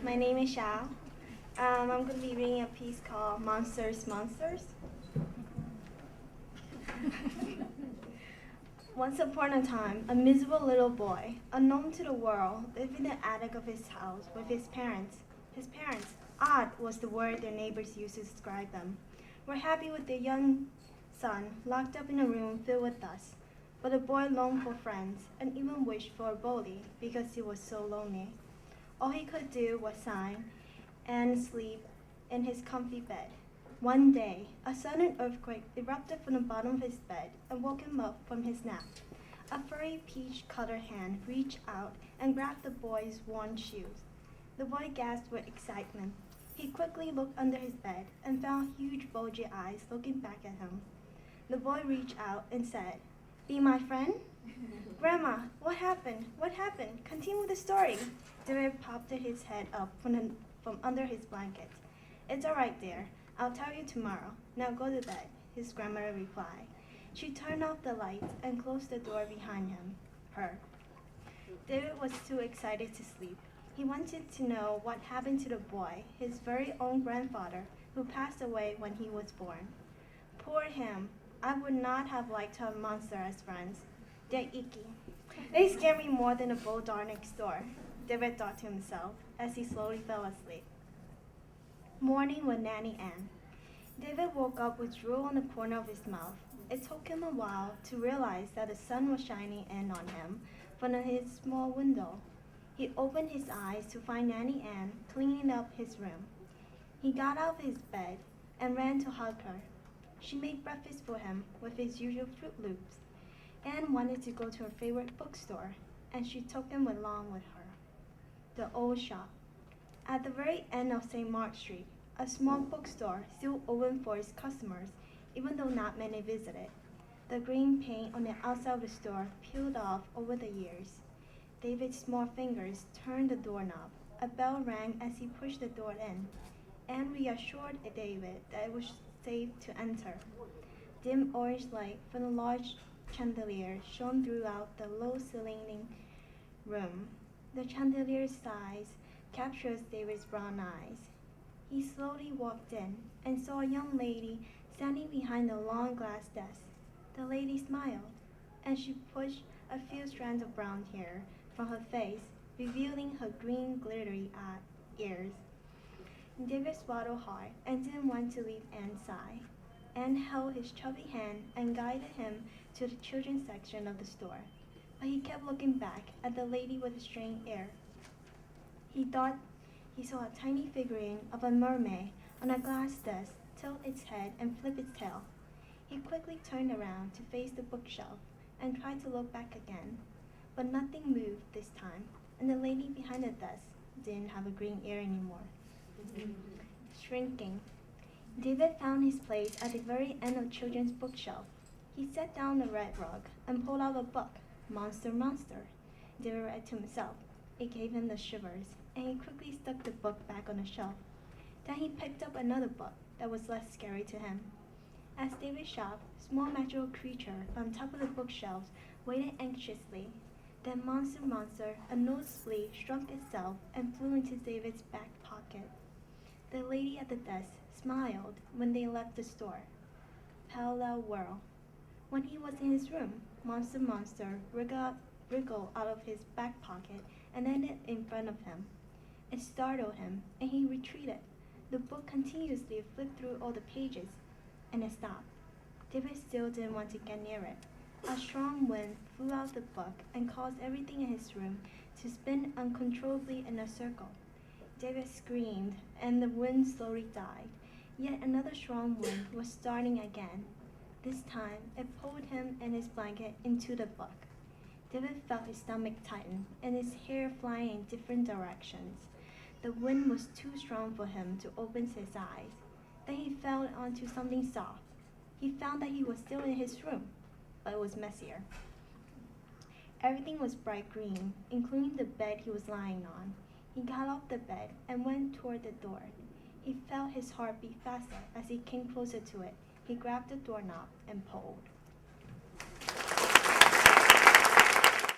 My name is Xiao. I'm going to be reading a piece called Monsters, Monsters. Once upon a time, a miserable little boy, unknown to the world, lived in the attic of his house with his parents. His parents, odd was the word their neighbors used to describe them, were happy with their young son locked up in a room filled with dust. But the boy longed for friends and even wished for a bully because he was so lonely. All he could do was sigh and sleep in his comfy bed. One day, a sudden earthquake erupted from the bottom of his bed and woke him up from his nap. A furry peach-colored hand reached out and grabbed the boy's worn shoes. The boy gasped with excitement. He quickly looked under his bed and found huge bulgy eyes looking back at him. The boy reached out and said, "Be my friend?" "Grandma, what happened? What happened? Continue the story." David popped his head up from under his blanket. "It's all right, dear. I'll tell you tomorrow. Now go to bed," his grandmother replied. She turned off the lights and closed the door behind her. David was too excited to sleep. He wanted to know what happened to the boy, his very own grandfather, who passed away when he was born. Poor him. I would not have liked to have monsters as friends. They're icky. They scare me more than a bulldog next door, David thought to himself as he slowly fell asleep. Morning with Nanny Ann. David woke up with drool on the corner of his mouth. It took him a while to realize that the sun was shining in on him from his small window. He opened his eyes to find Nanny Ann cleaning up his room. He got out of his bed and ran to hug her. She made breakfast for him with his usual Fruit Loops. Anne wanted to go to her favorite bookstore, and she took him along with her. The old shop. At the very end of St. Mark Street, a small bookstore still open for its customers, even though not many visited. The green paint on the outside of the store peeled off over the years. David's small fingers turned the doorknob. A bell rang as he pushed the door in. Anne reassured David that it was safe to enter. Dim orange light from the large chandelier shone throughout the low-ceilinged room. The chandelier's size captures David's brown eyes. He slowly walked in and saw a young lady standing behind the long glass desk. The lady smiled, and she pushed a few strands of brown hair from her face, revealing her green glittery ears. David swallowed hard and didn't want to leave Anne's side. Anne held his chubby hand and guided him to the children's section of the store. But he kept looking back at the lady with a strained air. He thought he saw a tiny figurine of a mermaid on a glass desk tilt its head and flip its tail. He quickly turned around to face the bookshelf and tried to look back again. But nothing moved this time, and the lady behind the desk didn't have a green ear anymore. Shrinking. David found his place at the very end of the children's bookshelf. He sat down on the red rug and pulled out a book, Monster, Monster. David read to himself. It gave him the shivers, and he quickly stuck the book back on the shelf. Then he picked up another book that was less scary to him. As David shopped, a small magical creature on top of the bookshelves waited anxiously. Then Monster, Monster, a nosebleed shrunk itself and flew into David's back pocket. The lady at the desk smiled when they left the store. Parallel world. When he was in his room, Monster, Monster wriggled out of his back pocket and landed in front of him. It startled him, and he retreated. The book continuously flipped through all the pages, and it stopped. David still didn't want to get near it. A strong wind flew out the book and caused everything in his room to spin uncontrollably in a circle. David screamed, and the wind slowly died. Yet another strong wind was starting again. This time, it pulled him and his blanket into the book. David felt his stomach tighten and his hair flying in different directions. The wind was too strong for him to open his eyes. Then he fell onto something soft. He found that he was still in his room, but it was messier. Everything was bright green, including the bed he was lying on. He got off the bed and went toward the door. He felt his heart beat faster as he came closer to it. He grabbed the doorknob and pulled.